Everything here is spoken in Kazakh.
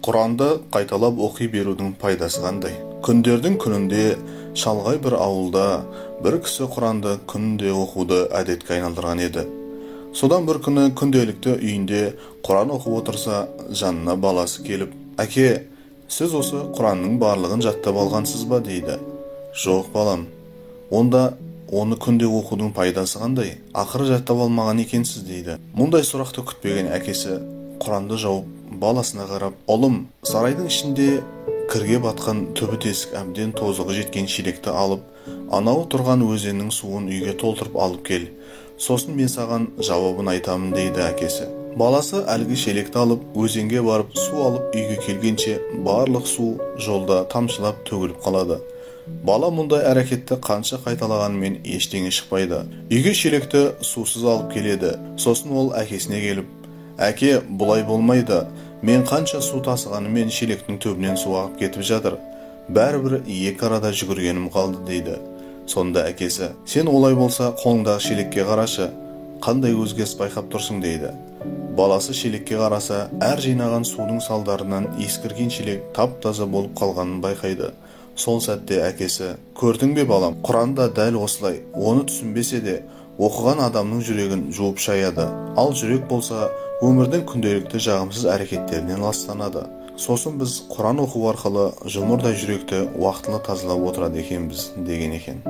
Құранды қайталап оқи берудің пайдасы қандай? Күндердің күнінде шалғай бір ауылда бір кісі Құранды күнде оқуды әдетке айналдырған еді. Содан бір күні күнделікті үйінде Құран оқып отырса, жанына баласы келіп: «Әке, сіз осы Құранның барлығын жаттап алғансыз ба?» дейді. «Жоқ, балам. Онда оны күнде оқудың пайдасы қандай? Ақыры жаттап алмаған екенсіз» дейді. Мұндай сұрақты күтпеген әкесі Құранды жауып баласына қарап: «Ұлым, сарайдың ішінде кірге батқан түбі тесік әбден тозығы жеткен шелекті алып, анау тұрған өзеннің суын үйге толтырып алып кел. Сосын мен саған жауабын айтамын» дейді әкесі. Баласы әлгі шелекті алып, өзенге барып су алып үйге келгенше барлық су жолда тамшылап төгіліп қалады. Бала мұндай әрекетті қанша қайталағанымен ештеңе шықпайды. Үйге шелекті сусыз алып келеді. Сосын ол әкесіне келіп: «Әке, бұлай болмайды. Мен қанша су тасығанымен шелектің түбінен су ағып кетіп жатыр. Бәрібір екі арада жүгіргенім қалды» дейді. Сонда әкесі: «Сен олай болса қолыңдағы шелекке қарашы, қандай өзгеріс байқап тұрсың» дейді. Баласы шелекке қараса, әр жинаған судың салдарынан ескірген шелек тап-таза болып қалғанын байқайды. Сол сәтте әкесі: «Көрдің бе балам, Құранда дәл осылай. Оны түсінбесе де, оқыған адамның жүрегін жуып шаяды. Ал жүрек болса, өмірдің күнделікті жағымсыз әрекеттерінен ластанады. Сосын біз Құран оқу арқылы жұмырдай жүректі уақытылы тазалап отырады екенбіз» деген екен.